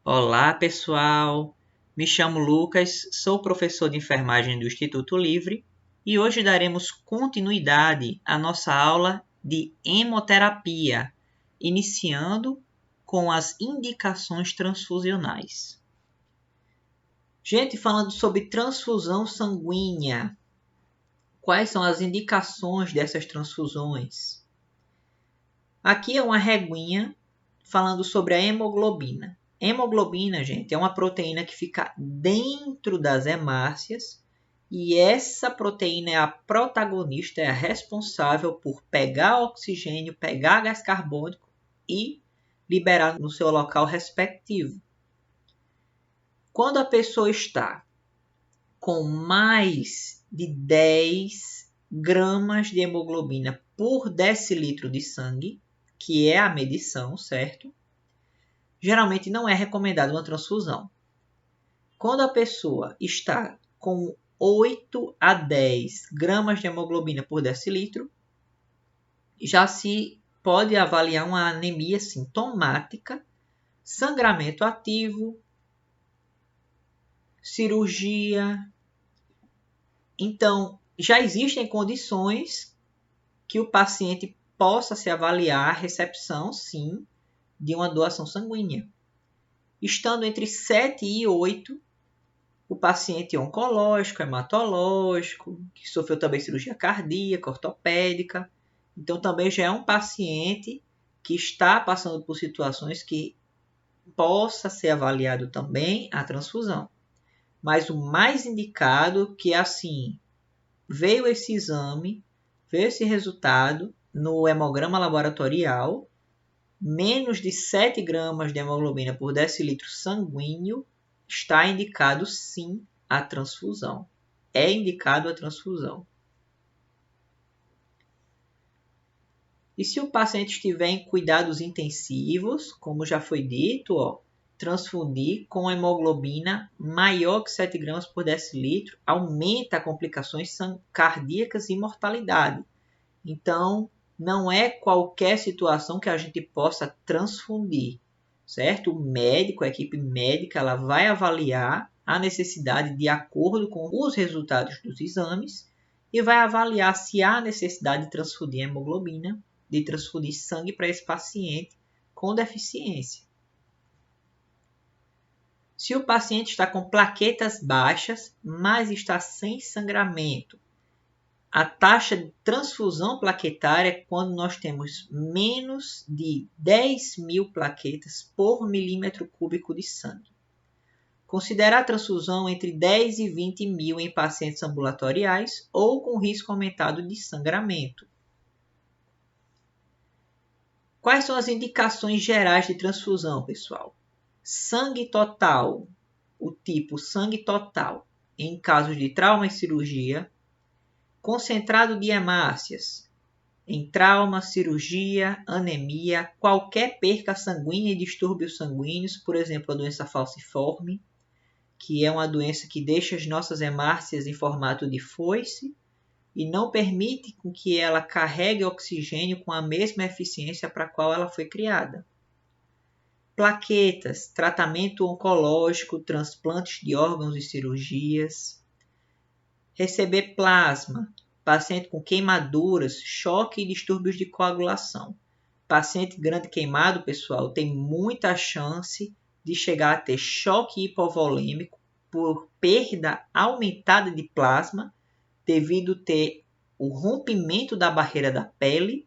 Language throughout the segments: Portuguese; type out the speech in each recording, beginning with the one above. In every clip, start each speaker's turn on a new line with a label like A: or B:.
A: Olá, pessoal! Me chamo Lucas, sou professor de enfermagem do Instituto Livre e hoje daremos continuidade à nossa aula de hemoterapia, iniciando com as indicações transfusionais. Gente, falando sobre transfusão sanguínea, quais são as indicações dessas transfusões? Aqui é uma reguinha falando sobre a hemoglobina. Hemoglobina, gente, é uma proteína que fica dentro das hemácias e essa proteína é a protagonista, é a responsável por pegar oxigênio, pegar gás carbônico e liberar no seu local respectivo. Quando a pessoa está com mais de 10 gramas de hemoglobina por decilitro de sangue, que é a medição, certo? Geralmente não é recomendada uma transfusão. Quando a pessoa está com 8 a 10 gramas de hemoglobina por decilitro, já se pode avaliar uma anemia sintomática, sangramento ativo, cirurgia. Então, já existem condições que o paciente possa se avaliar a recepção, sim, de uma doação sanguínea. Estando entre 7 e 8, o paciente oncológico, hematológico, que sofreu também cirurgia cardíaca, ortopédica. Então, também já é um paciente que está passando por situações que possa ser avaliado também a transfusão. Mas o mais indicado que, assim, veio esse exame, veio esse resultado no hemograma laboratorial, menos de 7 gramas de hemoglobina por decilitro sanguíneo, está indicado sim a transfusão. É indicado a transfusão. E se o paciente estiver em cuidados intensivos, como já foi dito, transfundir com hemoglobina maior que 7 gramas por decilitro aumenta complicações cardíacas e mortalidade. Então, não é qualquer situação que a gente possa transfundir, certo? O médico, a equipe médica, ela vai avaliar a necessidade de acordo com os resultados dos exames e vai avaliar se há necessidade de transfundir hemoglobina, de transfundir sangue para esse paciente com deficiência. Se o paciente está com plaquetas baixas, mas está sem sangramento, a taxa de transfusão plaquetária é quando nós temos menos de 10.000 plaquetas por milímetro cúbico de sangue. Considerar a transfusão entre 10 e 20 mil em pacientes ambulatoriais ou com risco aumentado de sangramento. Quais são as indicações gerais de transfusão, pessoal? Sangue total, o tipo sangue total, em casos de trauma e cirurgia. Concentrado de hemácias, em trauma, cirurgia, anemia, qualquer perca sanguínea e distúrbios sanguíneos, por exemplo, a doença falciforme, que é uma doença que deixa as nossas hemácias em formato de foice e não permite com que ela carregue oxigênio com a mesma eficiência para a qual ela foi criada. Plaquetas, tratamento oncológico, transplantes de órgãos e cirurgias. Receber plasma, paciente com queimaduras, choque e distúrbios de coagulação. Paciente grande queimado, pessoal, tem muita chance de chegar a ter choque hipovolêmico por perda aumentada de plasma, devido ter o rompimento da barreira da pele,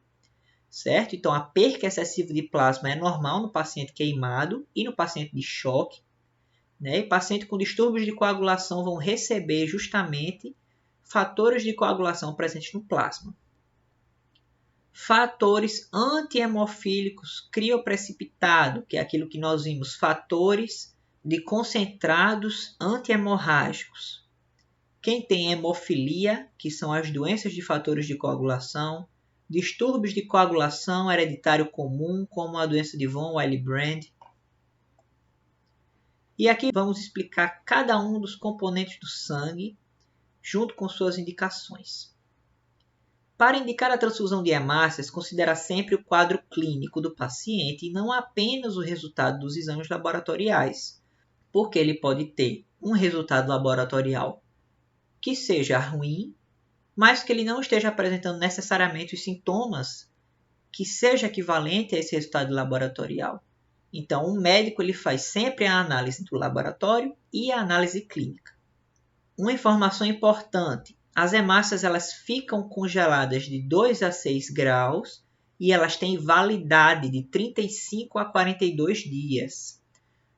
A: certo? Então, a perca excessiva de plasma é normal no paciente queimado e no paciente de choque, né? E paciente com distúrbios de coagulação vão receber justamente fatores de coagulação presentes no plasma. Fatores antihemofílicos crioprecipitado, que é aquilo que nós vimos, fatores de concentrados antihemorrágicos. Quem tem hemofilia, que são as doenças de fatores de coagulação, distúrbios de coagulação hereditário comum, como a doença de von Willebrand. E aqui vamos explicar cada um dos componentes do sangue, junto com suas indicações. Para indicar a transfusão de hemácias, considera sempre o quadro clínico do paciente e não apenas o resultado dos exames laboratoriais, porque ele pode ter um resultado laboratorial que seja ruim, mas que ele não esteja apresentando necessariamente os sintomas que seja equivalente a esse resultado laboratorial. Então, o médico ele faz sempre a análise do laboratório e a análise clínica. Uma informação importante: as hemácias elas ficam congeladas de 2 a 6 graus e elas têm validade de 35 a 42 dias.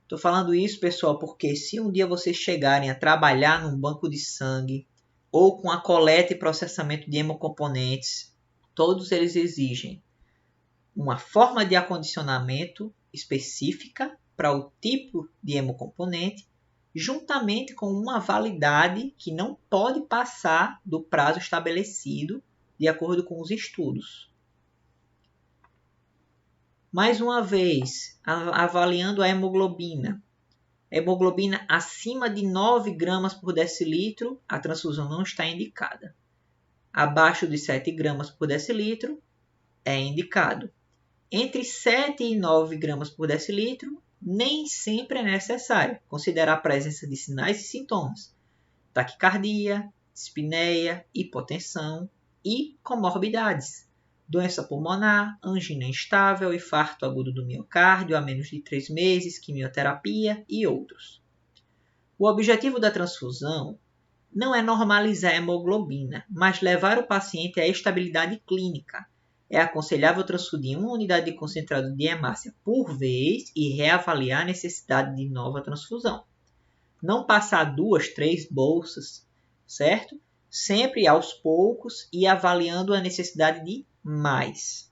A: Estou falando isso, pessoal, porque se um dia vocês chegarem a trabalhar num banco de sangue ou com a coleta e processamento de hemocomponentes, todos eles exigem uma forma de acondicionamento específica para o tipo de hemocomponente, juntamente com uma validade que não pode passar do prazo estabelecido de acordo com os estudos. Mais uma vez, avaliando a hemoglobina. Hemoglobina acima de 9 gramas por decilitro, a transfusão não está indicada. Abaixo de 7 gramas por decilitro, é indicado. Entre 7 e 9 gramas por decilitro, nem sempre é necessário considerar a presença de sinais e sintomas, taquicardia, dispneia, hipotensão e comorbidades, doença pulmonar, angina instável, infarto agudo do miocárdio há menos de 3 meses, quimioterapia e outros. O objetivo da transfusão não é normalizar a hemoglobina, mas levar o paciente à estabilidade clínica. É aconselhável transfundir uma unidade de concentrado de hemácia por vez e reavaliar a necessidade de nova transfusão. Não passar 2, 3 bolsas, certo? Sempre aos poucos e avaliando a necessidade de mais.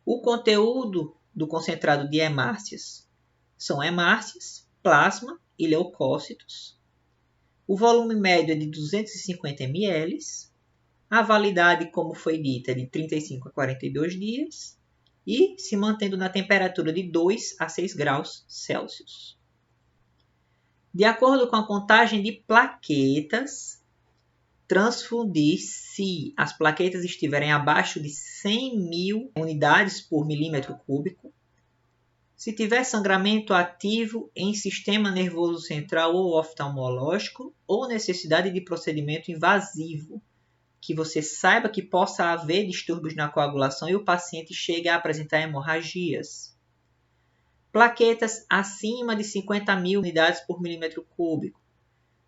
A: O conteúdo do concentrado de hemácias são hemácias, plasma e leucócitos. O volume médio é de 250 ml. A validade, como foi dita, é de 35 a 42 dias e se mantendo na temperatura de 2 a 6 graus Celsius. De acordo com a contagem de plaquetas, transfundir se as plaquetas estiverem abaixo de 100.000 unidades por milímetro cúbico, se tiver sangramento ativo em sistema nervoso central ou oftalmológico ou necessidade de procedimento invasivo, que você saiba que possa haver distúrbios na coagulação e o paciente chegue a apresentar hemorragias. Plaquetas acima de 50.000 unidades por milímetro cúbico.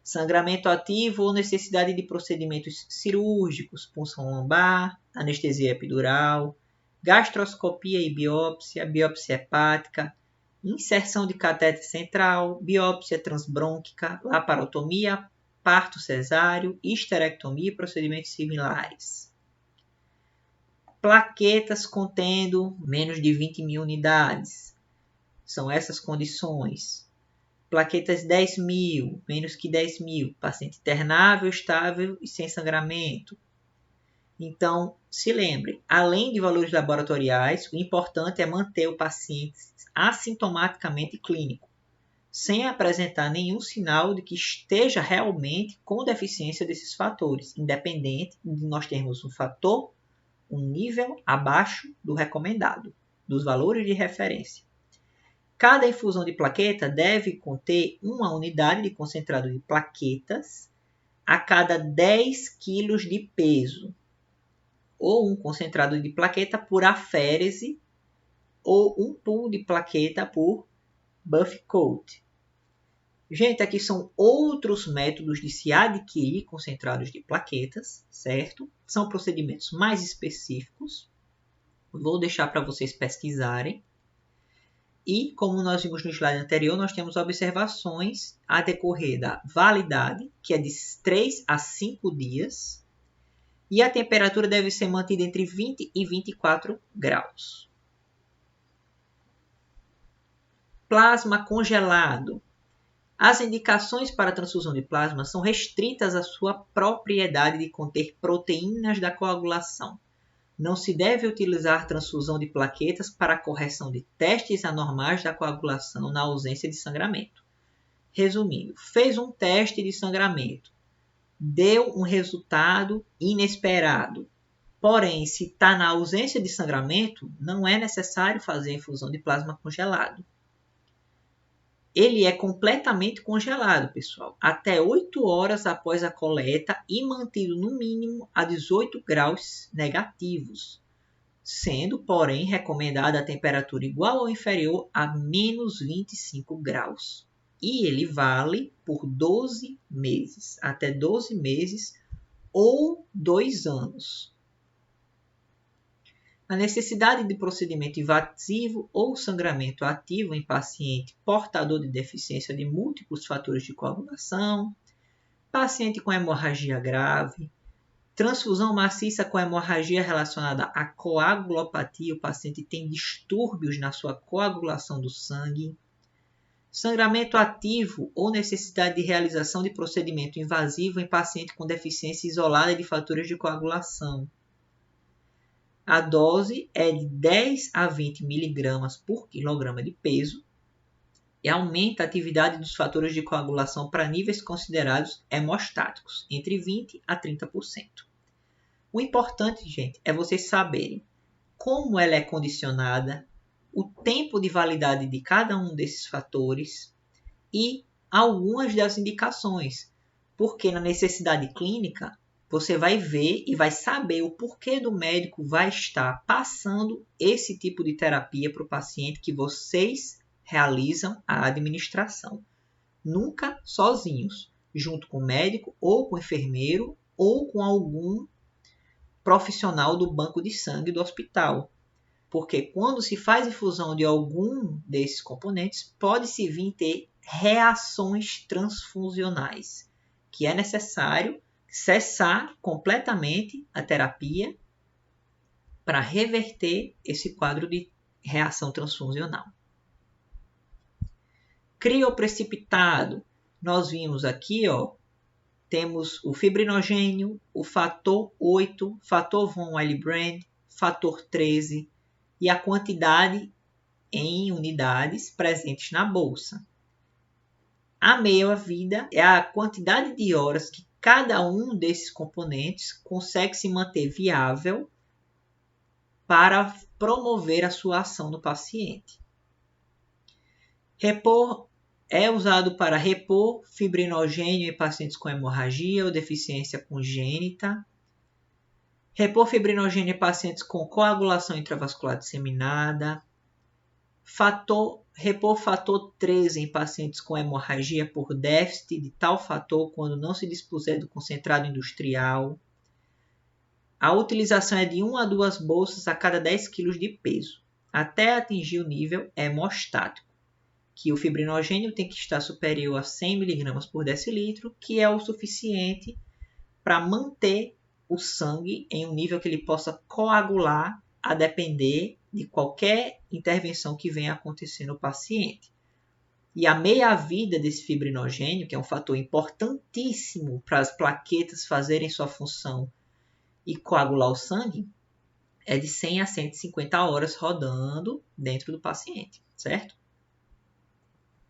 A: Sangramento ativo ou necessidade de procedimentos cirúrgicos, punção lombar, anestesia epidural, gastroscopia e biópsia, biópsia hepática, inserção de catéter central, biópsia transbrônquica, laparotomia, parto cesáreo, histerectomia e procedimentos similares. Plaquetas contendo menos de 20.000 unidades. São essas condições. Plaquetas 10.000, menos que 10.000, paciente internável, estável e sem sangramento. Então, se lembre, além de valores laboratoriais, o importante é manter o paciente assintomaticamente clínico, sem apresentar nenhum sinal de que esteja realmente com deficiência desses fatores, independente de nós termos um nível abaixo do recomendado, dos valores de referência. Cada infusão de plaqueta deve conter uma unidade de concentrado de plaquetas a cada 10 kg de peso, ou um concentrado de plaqueta por aférese, ou um pool de plaqueta por buff coat. Gente, aqui são outros métodos de se adquirir concentrados de plaquetas, certo? São procedimentos mais específicos. Vou deixar para vocês pesquisarem. E, como nós vimos no slide anterior, nós temos observações a decorrer da validade, que é de 3 a 5 dias, e a temperatura deve ser mantida entre 20 e 24 graus. Plasma congelado. As indicações para a transfusão de plasma são restritas à sua propriedade de conter proteínas da coagulação. Não se deve utilizar transfusão de plaquetas para a correção de testes anormais da coagulação na ausência de sangramento. Resumindo, fez um teste de sangramento, deu um resultado inesperado. Porém, se está na ausência de sangramento, não é necessário fazer a infusão de plasma congelado. Ele é completamente congelado, pessoal, até 8 horas após a coleta e mantido no mínimo a 18 graus negativos, sendo, porém, recomendada a temperatura igual ou inferior a menos 25 graus. E ele vale por 12 meses, até 12 meses ou 2 anos. A necessidade de procedimento invasivo ou sangramento ativo em paciente portador de deficiência de múltiplos fatores de coagulação, paciente com hemorragia grave, transfusão maciça com hemorragia relacionada à coagulopatia, o paciente tem distúrbios na sua coagulação do sangue, sangramento ativo ou necessidade de realização de procedimento invasivo em paciente com deficiência isolada de fatores de coagulação. A dose é de 10 a 20 mg por quilograma de peso e aumenta a atividade dos fatores de coagulação para níveis considerados hemostáticos, entre 20 a 30%. O importante, gente, é vocês saberem como ela é condicionada, o tempo de validade de cada um desses fatores e algumas das indicações, porque na necessidade clínica você vai ver e vai saber o porquê do médico vai estar passando esse tipo de terapia para o paciente que vocês realizam a administração. Nunca sozinhos, junto com o médico ou com o enfermeiro ou com algum profissional do banco de sangue do hospital. Porque quando se faz infusão de algum desses componentes, pode-se vir ter reações transfusionais, que é necessário cessar completamente a terapia para reverter esse quadro de reação transfusional. Crioprecipitado, nós vimos aqui, temos o fibrinogênio, o fator 8, fator von Willebrand, fator 13 e a quantidade em unidades presentes na bolsa. A meia-vida é a quantidade de horas que cada um desses componentes consegue se manter viável para promover a sua ação no paciente. Repor é usado para repor fibrinogênio em pacientes com hemorragia ou deficiência congênita. Repor fibrinogênio em pacientes com coagulação intravascular disseminada. Repor fator 13 em pacientes com hemorragia por déficit de tal fator quando não se dispuser do concentrado industrial. A utilização é de 1 a 2 bolsas a cada 10 kg de peso, até atingir o nível hemostático, que o fibrinogênio tem que estar superior a 100 mg por decilitro, que é o suficiente para manter o sangue em um nível que ele possa coagular a depender de qualquer intervenção que venha acontecer no paciente. E a meia-vida desse fibrinogênio, que é um fator importantíssimo para as plaquetas fazerem sua função e coagular o sangue, é de 100 a 150 horas rodando dentro do paciente, certo?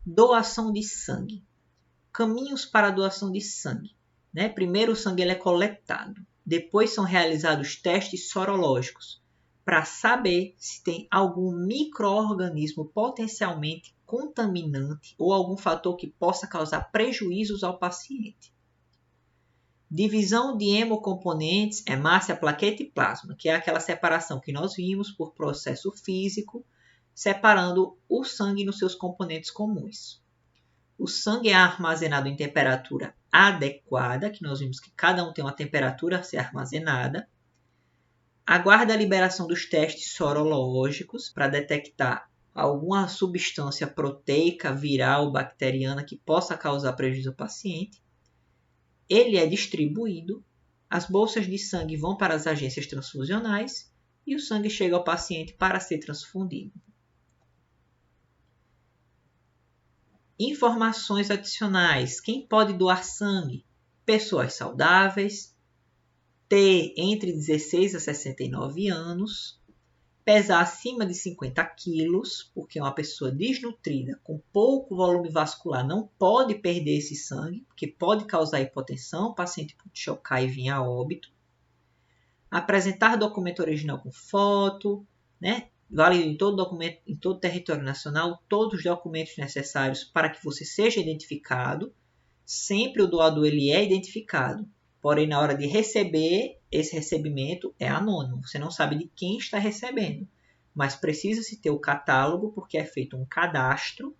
A: Doação de sangue. Caminhos para a doação de sangue. Primeiro o sangue é coletado, depois são realizados testes sorológicos para saber se tem algum micro-organismo potencialmente contaminante ou algum fator que possa causar prejuízos ao paciente. Divisão de hemocomponentes, hemácia, plaqueta e plasma, que é aquela separação que nós vimos por processo físico, separando o sangue nos seus componentes comuns. O sangue é armazenado em temperatura adequada, que nós vimos que cada um tem uma temperatura a ser armazenada. Aguarda a liberação dos testes sorológicos para detectar alguma substância proteica, viral, bacteriana que possa causar prejuízo ao paciente. Ele é distribuído, as bolsas de sangue vão para as agências transfusionais e o sangue chega ao paciente para ser transfundido. Informações adicionais. Quem pode doar sangue? Pessoas saudáveis, ter entre 16 a 69 anos, pesar acima de 50 quilos, porque uma pessoa desnutrida com pouco volume vascular não pode perder esse sangue, porque pode causar hipotensão, o paciente pode chocar e vir a óbito. Apresentar documento original com foto, né? Válido em todo documento, em todo o território nacional, todos os documentos necessários para que você seja identificado. Sempre o doador ele é identificado, porém na hora de receber, esse recebimento é anônimo. Você não sabe de quem está recebendo, mas precisa-se ter o catálogo, porque é feito um cadastro,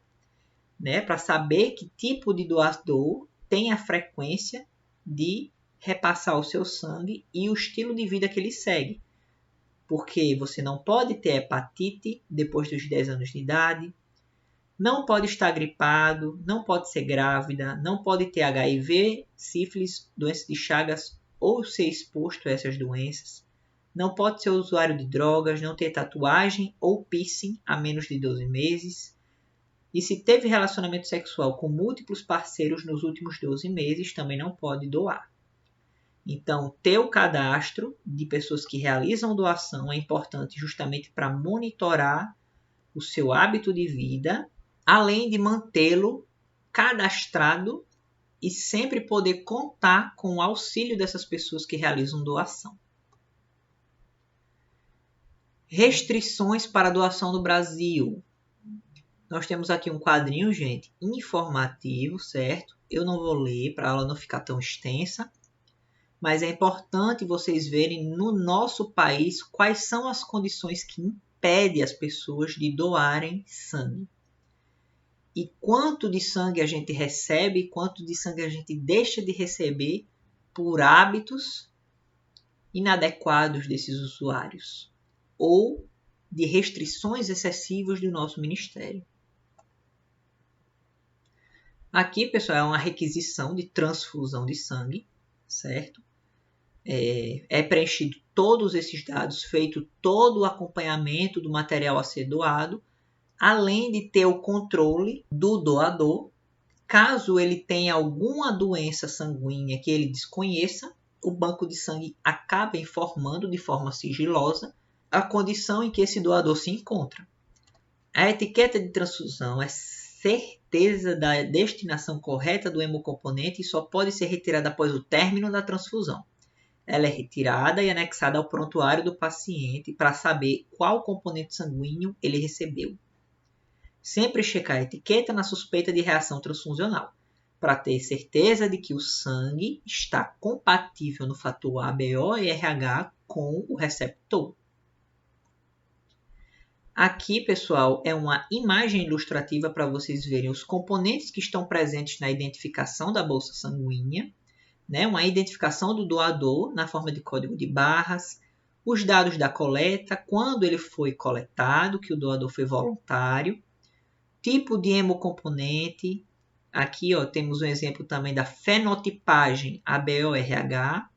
A: né, para saber que tipo de doador tem a frequência de repassar o seu sangue e o estilo de vida que ele segue. Porque você não pode ter hepatite depois dos 10 anos de idade, não pode estar gripado, não pode ser grávida, não pode ter HIV, sífilis, doença de Chagas ou ser exposto a essas doenças, não pode ser usuário de drogas, não ter tatuagem ou piercing há menos de 12 meses, e se teve relacionamento sexual com múltiplos parceiros nos últimos 12 meses, também não pode doar. Então, ter o cadastro de pessoas que realizam doação é importante justamente para monitorar o seu hábito de vida, além de mantê-lo cadastrado e sempre poder contar com o auxílio dessas pessoas que realizam doação. Restrições para a doação no Brasil. Nós temos aqui um quadrinho, gente, informativo, certo? Eu não vou ler para a aula não ficar tão extensa, mas é importante vocês verem no nosso país quais são as condições que impedem as pessoas de doarem sangue. E quanto de sangue a gente recebe e quanto de sangue a gente deixa de receber por hábitos inadequados desses usuários ou de restrições excessivas do nosso ministério. Aqui, pessoal, é uma requisição de transfusão de sangue, certo? É preenchido todos esses dados, feito todo o acompanhamento do material a ser doado, além de ter o controle do doador. Caso ele tenha alguma doença sanguínea que ele desconheça, o banco de sangue acaba informando de forma sigilosa a condição em que esse doador se encontra. A etiqueta de transfusão é certeza da destinação correta do hemocomponente e só pode ser retirada após o término da transfusão. Ela é retirada e anexada ao prontuário do paciente para saber qual componente sanguíneo ele recebeu. Sempre checar a etiqueta na suspeita de reação transfusional, para ter certeza de que o sangue está compatível no fator ABO e RH com o receptor. Aqui, pessoal, é uma imagem ilustrativa para vocês verem os componentes que estão presentes na identificação da bolsa sanguínea, né? Uma identificação do doador na forma de código de barras, os dados da coleta, quando ele foi coletado, que o doador foi voluntário, tipo de hemocomponente. Aqui temos um exemplo também da fenotipagem ABO-RH,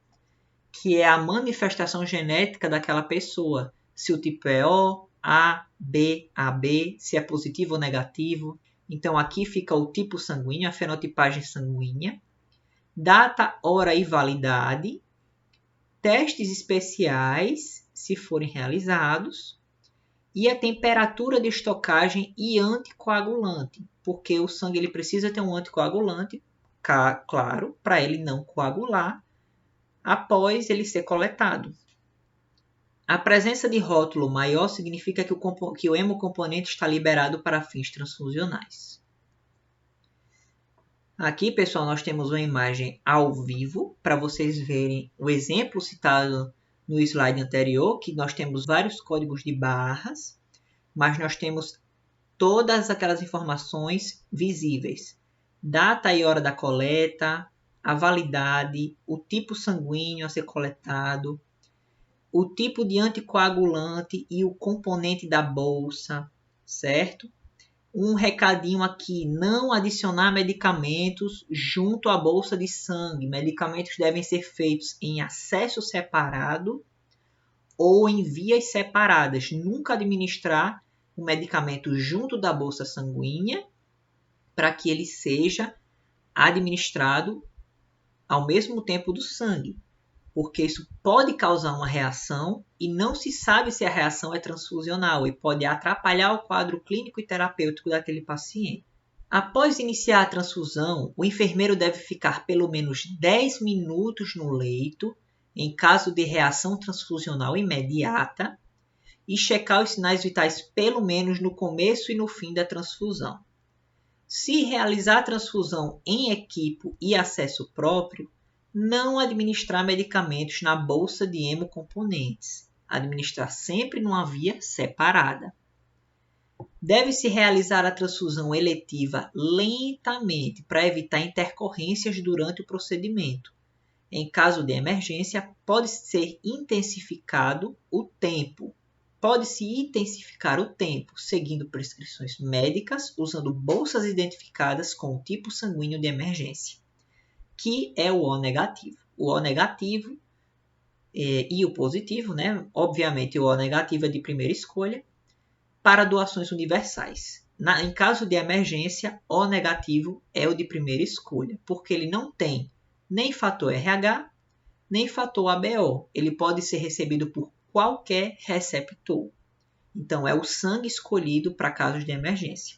A: que é a manifestação genética daquela pessoa. Se o tipo é O, A, B, AB, se é positivo ou negativo. Então aqui fica o tipo sanguíneo, a fenotipagem sanguínea. Data, hora e validade. Testes especiais, se forem realizados. E a temperatura de estocagem e anticoagulante, porque o sangue ele precisa ter um anticoagulante, claro, para ele não coagular após ele ser coletado. A presença de rótulo maior significa que o hemocomponente está liberado para fins transfusionais. Aqui, pessoal, nós temos uma imagem ao vivo para vocês verem o exemplo citado no slide anterior, que nós temos vários códigos de barras, mas nós temos todas aquelas informações visíveis. Data e hora da coleta, a validade, o tipo sanguíneo a ser coletado, o tipo de anticoagulante e o componente da bolsa, certo? Um recadinho aqui, não adicionar medicamentos junto à bolsa de sangue. Medicamentos devem ser feitos em acesso separado ou em vias separadas. Nunca administrar o medicamento junto da bolsa sanguínea para que ele seja administrado ao mesmo tempo do sangue, porque isso pode causar uma reação e não se sabe se a reação é transfusional e pode atrapalhar o quadro clínico e terapêutico daquele paciente. Após iniciar a transfusão, o enfermeiro deve ficar pelo menos 10 minutos no leito em caso de reação transfusional imediata e checar os sinais vitais pelo menos no começo e no fim da transfusão. Se realizar a transfusão em equipo e acesso próprio, não administrar medicamentos na bolsa de hemocomponentes. Administrar sempre numa via separada. Deve-se realizar a transfusão eletiva lentamente para evitar intercorrências durante o procedimento. Em caso de emergência, pode-se intensificar o tempo, seguindo prescrições médicas, usando bolsas identificadas com o tipo sanguíneo de emergência, que é o O negativo. O O negativo e o positivo, né? Obviamente o O negativo é de primeira escolha, para doações universais. Em caso de emergência, O negativo é o de primeira escolha, porque ele não tem nem fator RH, nem fator ABO. Ele pode ser recebido por qualquer receptor. Então, é o sangue escolhido para casos de emergência.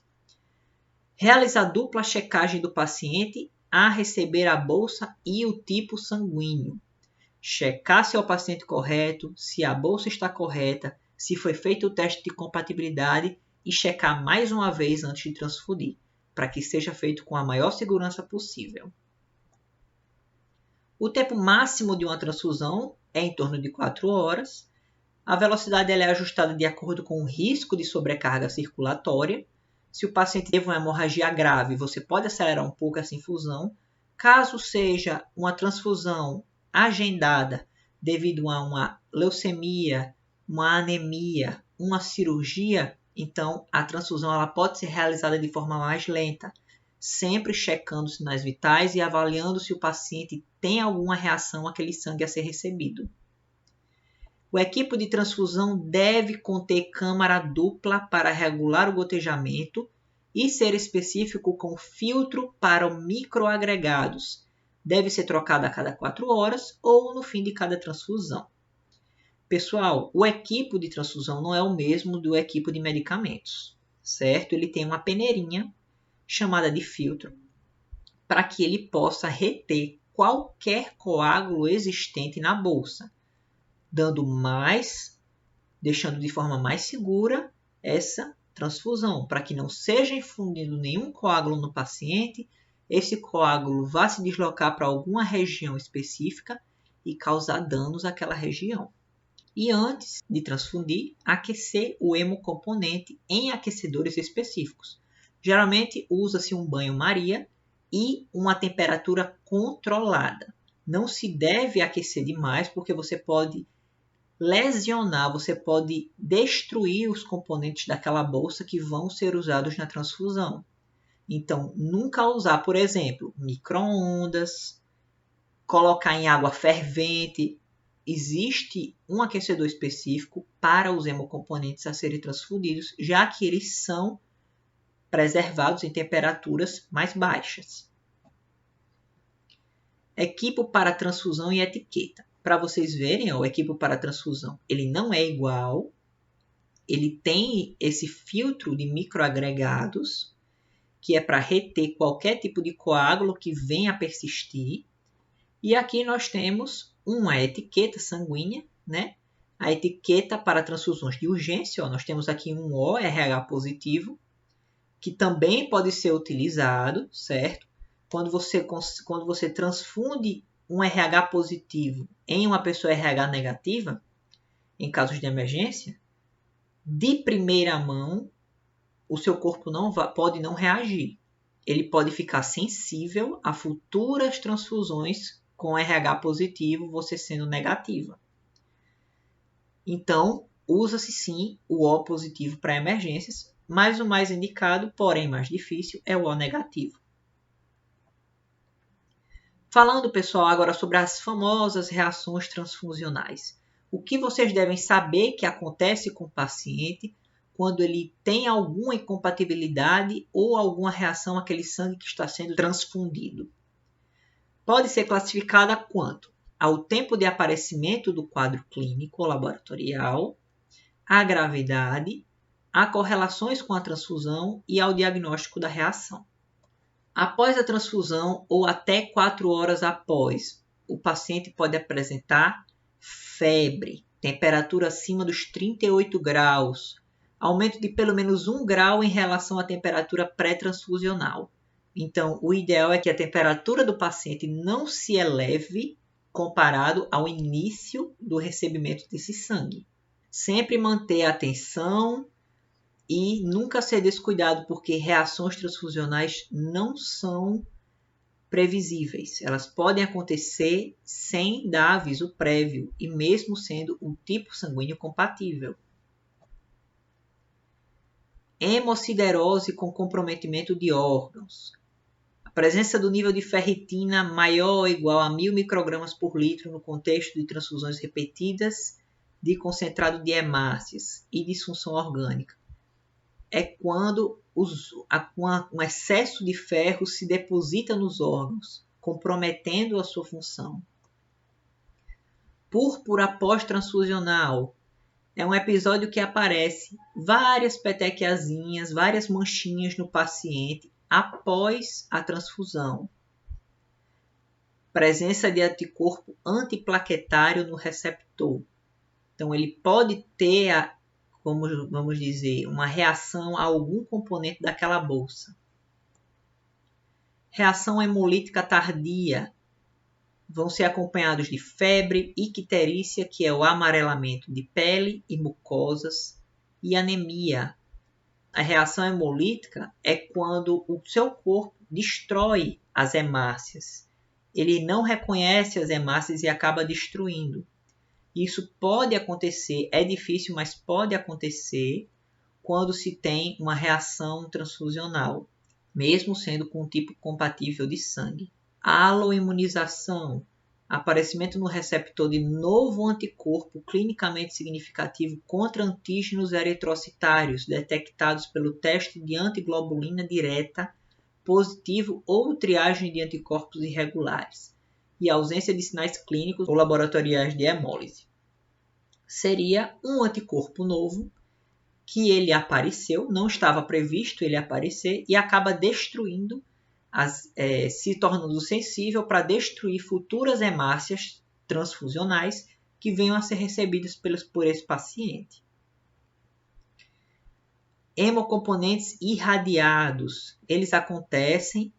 A: Realizar dupla checagem do paciente a receber a bolsa e o tipo sanguíneo. Checar se é o paciente correto, se a bolsa está correta, se foi feito o teste de compatibilidade e checar mais uma vez antes de transfundir, para que seja feito com a maior segurança possível. O tempo máximo de uma transfusão é em torno de 4 horas. A velocidade é ajustada de acordo com o risco de sobrecarga circulatória. Se o paciente teve uma hemorragia grave, você pode acelerar um pouco essa infusão. Caso seja uma transfusão agendada devido a uma leucemia, uma anemia, uma cirurgia, então a transfusão ela pode ser realizada de forma mais lenta, sempre checando os sinais vitais e avaliando se o paciente tem alguma reação àquele sangue a ser recebido. O equipo de transfusão deve conter câmara dupla para regular o gotejamento e ser específico com filtro para microagregados. Deve ser trocado a cada 4 horas ou no fim de cada transfusão. Pessoal, o equipo de transfusão não é o mesmo do equipo de medicamentos, certo? Ele tem uma peneirinha chamada de filtro para que ele possa reter qualquer coágulo existente na bolsa, deixando de forma mais segura essa transfusão, para que não seja infundido nenhum coágulo no paciente, esse coágulo vá se deslocar para alguma região específica e causar danos àquela região. E antes de transfundir, aquecer o hemocomponente em aquecedores específicos. Geralmente usa-se um banho-maria e uma temperatura controlada. Não se deve aquecer demais porque você pode lesionar, você pode destruir os componentes daquela bolsa que vão ser usados na transfusão. Então, nunca usar, por exemplo, micro-ondas, colocar em água fervente. Existe um aquecedor específico para os hemocomponentes a serem transfundidos, já que eles são preservados em temperaturas mais baixas. Equipo para transfusão e etiqueta. Para vocês verem, o equipo para transfusão ele não é igual. Ele tem esse filtro de microagregados, que é para reter qualquer tipo de coágulo que venha a persistir. E aqui nós temos uma etiqueta sanguínea, né? A etiqueta para transfusões de urgência. Nós temos aqui um ORH positivo, que também pode ser utilizado, certo? Quando você transfunde um RH positivo em uma pessoa RH negativa, em casos de emergência, de primeira mão, o seu corpo pode não reagir. Ele pode ficar sensível a futuras transfusões com RH positivo, você sendo negativa. Então, usa-se sim o O positivo para emergências, mas o mais indicado, porém mais difícil, é o O negativo. Falando, pessoal, agora sobre as famosas reações transfusionais. O que vocês devem saber que acontece com o paciente quando ele tem alguma incompatibilidade ou alguma reação àquele sangue que está sendo transfundido? Pode ser classificada quanto ao tempo de aparecimento do quadro clínico ou laboratorial, à gravidade, a correlações com a transfusão e ao diagnóstico da reação. Após a transfusão ou até 4 horas após, o paciente pode apresentar febre, temperatura acima dos 38 graus, aumento de pelo menos 1 grau em relação à temperatura pré-transfusional. Então, o ideal é que a temperatura do paciente não se eleve comparado ao início do recebimento desse sangue. Sempre manter a atenção e nunca ser descuidado, porque reações transfusionais não são previsíveis. Elas podem acontecer sem dar aviso prévio e mesmo sendo um tipo sanguíneo compatível. Hemosiderose com comprometimento de órgãos. A presença do nível de ferritina maior ou igual a 1000 microgramas por litro no contexto de transfusões repetidas de concentrado de hemácias e disfunção orgânica é quando um excesso de ferro se deposita nos órgãos, comprometendo a sua função. Púrpura pós-transfusional é um episódio que aparece várias petequiazinhas, várias manchinhas no paciente após a transfusão. Presença de anticorpo antiplaquetário no receptor. Então, ele pode ter, como vamos dizer, uma reação a algum componente daquela bolsa. Reação hemolítica tardia. Vão ser acompanhados de febre, icterícia, que é o amarelamento de pele e mucosas, e anemia. A reação hemolítica é quando o seu corpo destrói as hemácias. Ele não reconhece as hemácias e acaba destruindo. Isso pode acontecer, é difícil, mas pode acontecer quando se tem uma reação transfusional, mesmo sendo com um tipo compatível de sangue. Aloimunização, aparecimento no receptor de novo anticorpo clinicamente significativo contra antígenos eritrocitários detectados pelo teste de antiglobulina direta positivo ou triagem de anticorpos irregulares e ausência de sinais clínicos ou laboratoriais de hemólise. Seria um anticorpo novo que ele apareceu, não estava previsto ele aparecer e acaba destruindo, se tornando sensível para destruir futuras hemácias transfusionais que venham a ser recebidas por esse paciente. Hemocomponentes irradiados, eles acontecem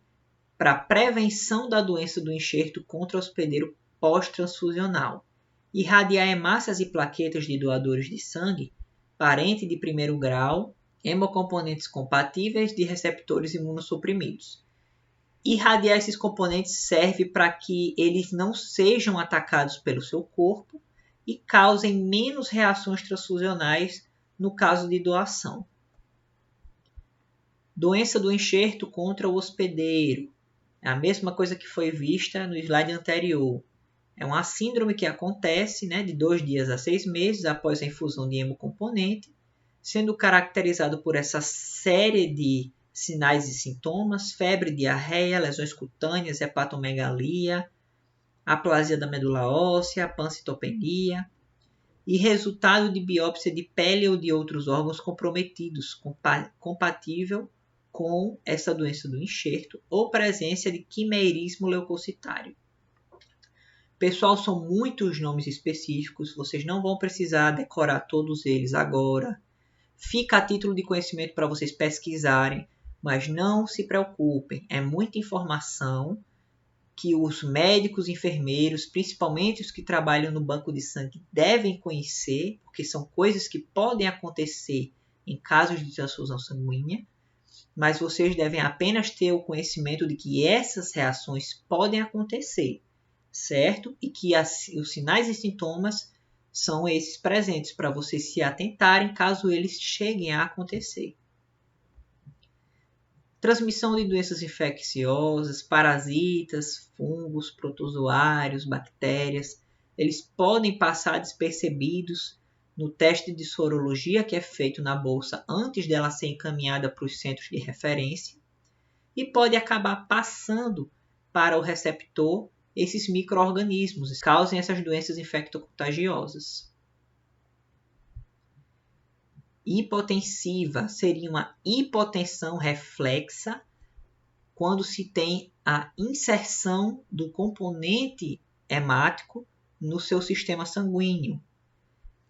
A: para prevenção da doença do enxerto contra-hospedeiro pós-transfusional. Irradiar hemácias e plaquetas de doadores de sangue, parente de primeiro grau, hemocomponentes compatíveis de receptores imunossuprimidos. Irradiar esses componentes serve para que eles não sejam atacados pelo seu corpo e causem menos reações transfusionais no caso de doação. Doença do enxerto contra o hospedeiro. É a mesma coisa que foi vista no slide anterior. É uma síndrome que acontece de 2 dias a 6 meses após a infusão de hemocomponente, sendo caracterizado por essa série de sinais e sintomas: febre, diarreia, lesões cutâneas, hepatomegalia, aplasia da medula óssea, pancitopenia e resultado de biópsia de pele ou de outros órgãos comprometidos, compatível com essa doença do enxerto ou presença de quimeirismo leucocitário. Pessoal, são muitos nomes específicos, vocês não vão precisar decorar todos eles agora. Fica a título de conhecimento para vocês pesquisarem, mas não se preocupem, é muita informação que os médicos e enfermeiros, principalmente os que trabalham no banco de sangue, devem conhecer, porque são coisas que podem acontecer em casos de transfusão sanguínea, mas vocês devem apenas ter o conhecimento de que essas reações podem acontecer, certo? E que os sinais e sintomas são esses presentes para vocês se atentarem caso eles cheguem a acontecer. Transmissão de doenças infecciosas, parasitas, fungos, protozoários, bactérias, eles podem passar despercebidos no teste de sorologia que é feito na bolsa antes dela ser encaminhada para os centros de referência e pode acabar passando para o receptor esses micro-organismos que causem essas doenças infectocontagiosas. Hipotensiva seria uma hipotensão reflexa quando se tem a inserção do componente hemático no seu sistema sanguíneo.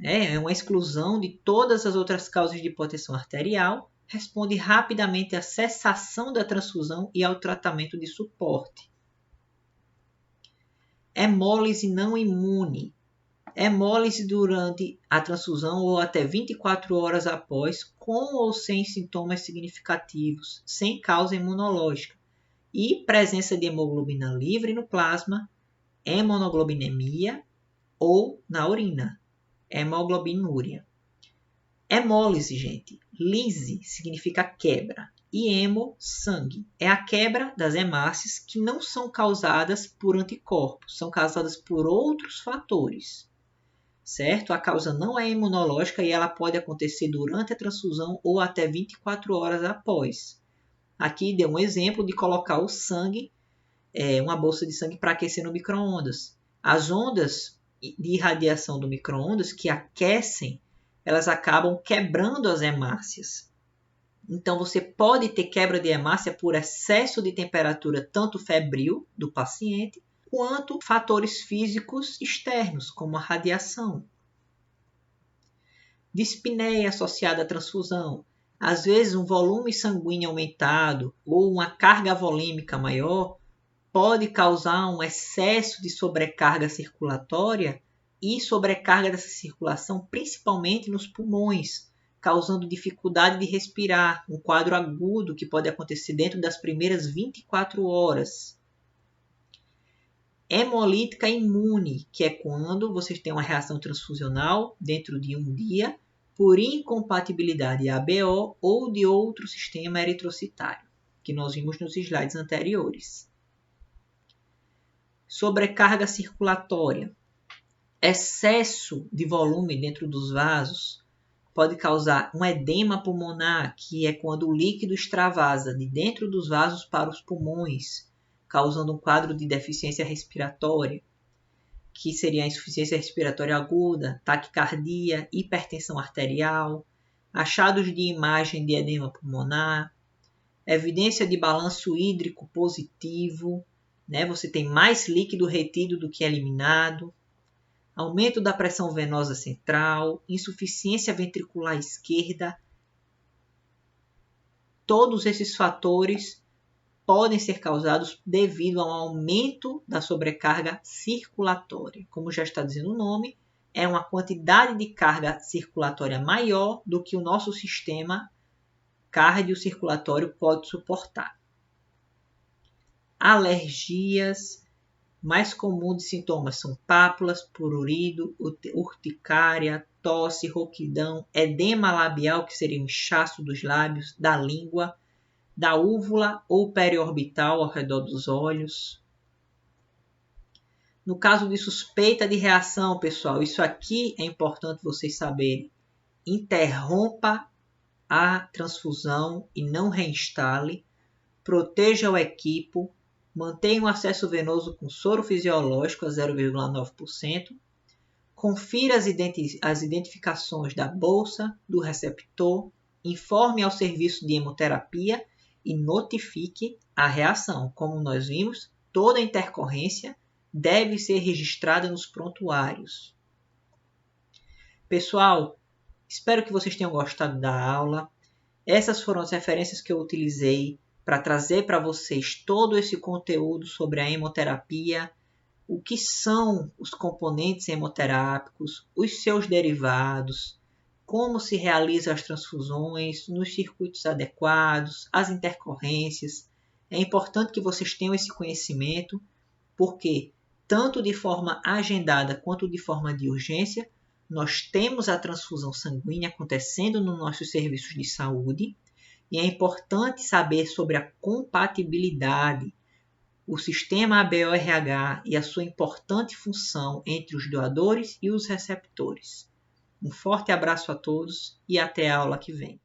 A: É uma exclusão de todas as outras causas de hipotensão arterial, responde rapidamente à cessação da transfusão e ao tratamento de suporte. Hemólise não imune. Hemólise durante a transfusão ou até 24 horas após, com ou sem sintomas significativos, sem causa imunológica. E presença de hemoglobina livre no plasma, hemonoglobinemia ou na urina, hemoglobinúria. Hemólise, gente. Lise significa quebra. E hemo, sangue. É a quebra das hemácias que não são causadas por anticorpos, são causadas por outros fatores. Certo? A causa não é imunológica e ela pode acontecer durante a transfusão ou até 24 horas após. Aqui deu um exemplo de colocar o sangue, uma bolsa de sangue para aquecer no micro-ondas. As ondas de irradiação do micro-ondas que aquecem, elas acabam quebrando as hemácias. Então, você pode ter quebra de hemácia por excesso de temperatura, tanto febril do paciente, quanto fatores físicos externos, como a radiação. Dispneia associada à transfusão. Às vezes, um volume sanguíneo aumentado ou uma carga volêmica maior pode causar um excesso de sobrecarga circulatória e sobrecarga dessa circulação, principalmente nos pulmões, causando dificuldade de respirar, um quadro agudo que pode acontecer dentro das primeiras 24 horas. Hemolítica imune, que é quando vocês têm uma reação transfusional dentro de um dia por incompatibilidade ABO ou de outro sistema eritrocitário, que nós vimos nos slides anteriores. Sobrecarga circulatória. Excesso de volume dentro dos vasos pode causar um edema pulmonar, que é quando o líquido extravasa de dentro dos vasos para os pulmões, causando um quadro de deficiência respiratória, que seria a insuficiência respiratória aguda, taquicardia, hipertensão arterial, achados de imagem de edema pulmonar, evidência de balanço hídrico positivo, você tem mais líquido retido do que eliminado, aumento da pressão venosa central, insuficiência ventricular esquerda. Todos esses fatores podem ser causados devido a um aumento da sobrecarga circulatória. Como já está dizendo o nome, é uma quantidade de carga circulatória maior do que o nosso sistema cardiocirculatório pode suportar. Alergias. Mais comuns de sintomas são pápulas, prurido, urticária, tosse, rouquidão, edema labial, que seria o inchaço dos lábios, da língua, da úvula ou periorbital ao redor dos olhos. No caso de suspeita de reação, pessoal, isso aqui é importante vocês saberem. Interrompa a transfusão e não reinstale. Proteja o equipo. Mantenha o acesso venoso com soro fisiológico a 0,9%. Confira as identificações da bolsa, do receptor. Informe ao serviço de hemoterapia e notifique a reação. Como nós vimos, toda intercorrência deve ser registrada nos prontuários. Pessoal, espero que vocês tenham gostado da aula. Essas foram as referências que eu utilizei para trazer para vocês todo esse conteúdo sobre a hemoterapia, o que são os componentes hemoterápicos, os seus derivados, como se realizam as transfusões nos circuitos adequados, as intercorrências. É importante que vocês tenham esse conhecimento, porque tanto de forma agendada quanto de forma de urgência, nós temos a transfusão sanguínea acontecendo nos nossos serviços de saúde. E é importante saber sobre a compatibilidade, o sistema ABO-RH e a sua importante função entre os doadores e os receptores. Um forte abraço a todos e até a aula que vem.